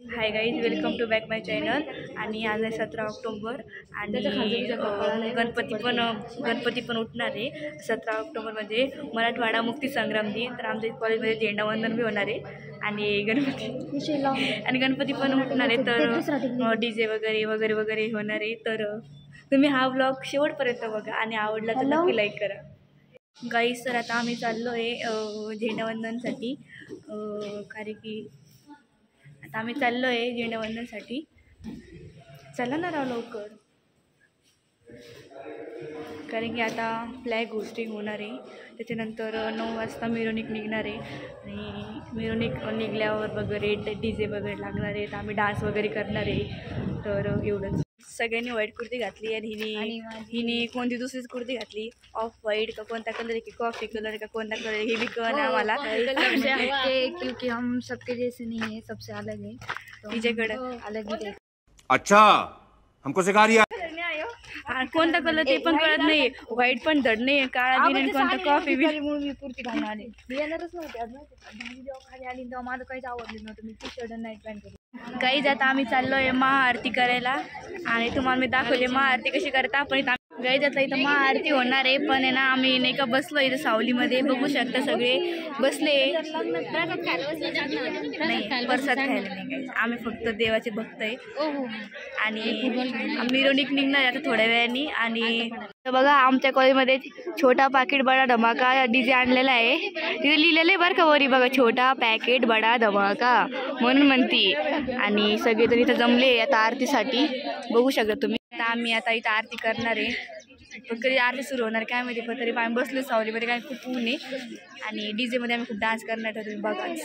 High guys, welcome to back my channel. आणि आज आहे 17 ऑक्टोबर आणि गणपती पण उठणार आहे. 17 ऑक्टोबर म्हणजे मराठवाडा मुक्ती संग्राम दिन. तर आमच्या कॉलेजमध्ये झेंडावंदन बी होणार आहे आणि गणपती पण उठणार आहे. तर डीजे वगैरे वगैरे वगैरे होणार आहे. तर तुम्ही हा व्लॉग शेवटपर्यंत बघा आणि आवडला तर नक्की लाईक करा. गाईज, तर आता आम्ही चाललो आहे झेंडावंदनसाठी. कारण की आता आम्ही चाललो आहे झेंडावंदनसाठी. चला ना राव लवकर, कारण की आता फ्लॅग होस्टिंग होणार आहे. त्याच्यानंतर 9 वाजता मिरवणूक निघणार आहे आणि मिरवणूक निघल्यावर वगैरे डीजे वगैरे लागणार आहे. तर आम्ही डान्स वगैरे करणार आहे. तर एवढंच. सगळ्यांनी व्हाईट कुर्ती घातली आणि हिने कोणती दुसरीच कुर्ती घातली, ऑफ व्हाईट का कोणता कलर आहे की कॉफी कलर का कोणता कलर है, हे भी कळना आम्हाला. क्योंकि हम सबके जैसे नहीं है, सबसे अलग है. तिच्याकडे अलग ही. अच्छा, हमको सिखा रही है. कोणता कलर ते पण कळत नाही. व्हाईट पण धड नाही, काळा बिन कोणता कॉफी बी. म्हणून मी कुर्ती घालून आले. मी येणारच नव्हते. जेव्हा खाली आली तेव्हा माझं काहीच आवडलं नव्हतं. मी टी शर्ट नाईट पॅन्ट केली. गाईज, आता आम्ही चाललो आहे महाआरती करायला आणि तुम्हाला मी दाखवले महाआरती कशी करता. पण गाईज आता इथं महाआरती होणार आहे. पण आहे ना, आम्ही नाही का बसलो इथं सावलीमध्ये. बघू शकता सगळे बसले. नाही, प्रसाद खायला नाही गाईज, आम्ही फक्त देवाचे भक्त आहे. आणि मिरवणूक निघणार आता थोड्या वेळाने. आणि बघा, आमच्या कॉलेजमध्ये छोटा पॅकेट बडा धमाका डीजे आणलेला आहे. तिथे लिहिलेलं आहे बरं का वरी, बघा, छोटा पॅकेट बडा धमाका म्हणून म्हणती. आणि सगळेजण इथं जमले आता आरतीसाठी. बघू शकता तुम्ही. आता आम्ही आता इथं आरती करणार आहे. पण कधी आरती सुरू होणार काय माहिती. पण तरी आम्ही बसलो सावलीमध्ये, काय खूप ऊन आहे. आणि डीजेमध्ये आम्ही खूप डान्स करणार आहे. तुम्ही बघाच.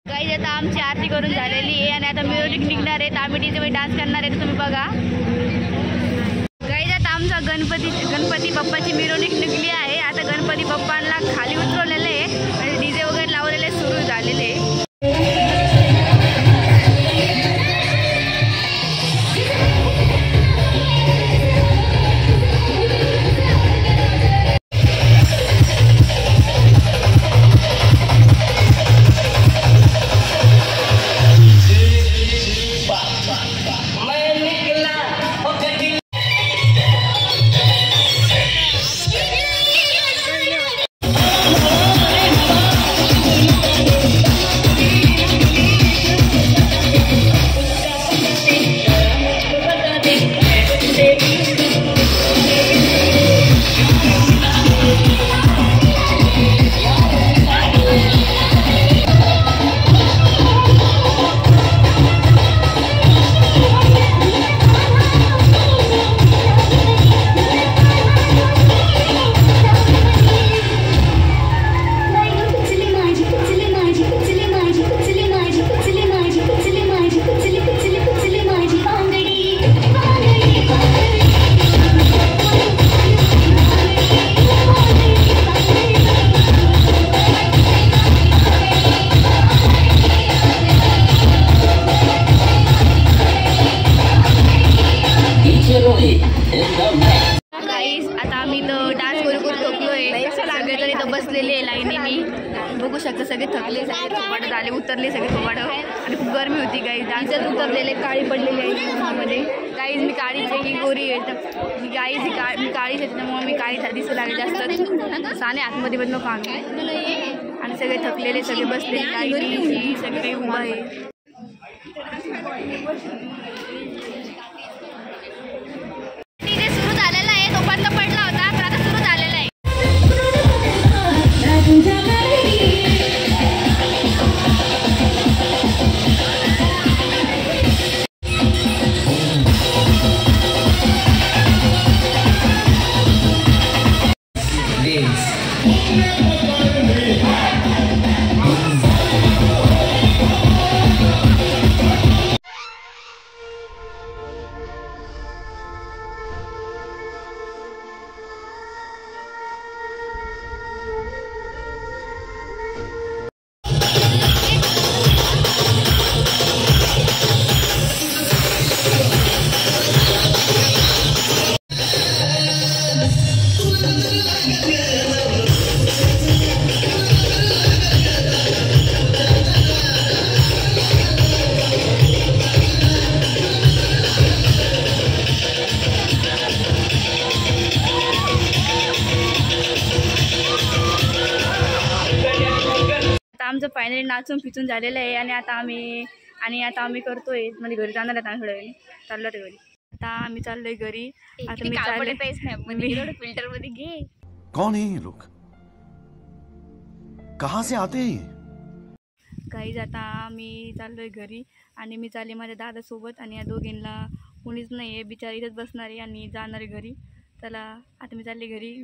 गाईज, आता आमची आरती करून झालेली आहे आणि आता मिरवणूक निघणार आहे. तर आम्ही डीजेमध्ये डान्स करणार आहे. तुम्ही बघा. गाईज, आता आमचा गणपती बाप्पाची मिरवणूक निघली आहे. आता गणपती बाप्पांना खाली उतरवलेलं आहे आणि डीजे वगैरे लावलेले सुरू झालेले आहे. गाईस, आता आम्ही इथं डान्स करू थकलोय. सगळे जण इथं बसलेले लाईनीने. बघू शकता सगळे थकले, सगळे थोपाट झाले, उतरले सगळे थोपाट. आणि खूप गरमी होती गाईस. डान्सच उतरलेले, काळी पडलेली आहे मध्ये. गाईज, मी काळीच आहे की गोरी आहे. मी काळीच आहे, त्याच्यामुळे मी काळी दिसू लागले जास्त. साने आतमध्ये बदलो काम. आणि सगळे थकलेले, सगळे बसलेले लाईनी, सगळे उभं आहे. सुरू झालेला आहे. तोपर्यंत पडला होता, पण आता सुरू झालेला आहे. Yeah. आमचं फायनली नाचून पिचून झालेलं आहे आणि आता आम्ही करतोय म्हणजे घरी जाणार आहेत आम्ही थोड्या वेळी चाललो आहे घरी. आता आम्ही चाललोय घरी. आता मी चालले फिल्टर मध्ये घे. कौन है ये लोग, कहाँ से आते हैं ये? गाईज आता मी चाललोय घरी आणि मी चालले माझ्या दादासोबत आणि या दोघींना कोणीच नाही आहे, बिचारी इथंच बसणार आहे आणि जाणार आहे घरी. चला आता मी चालले घरी.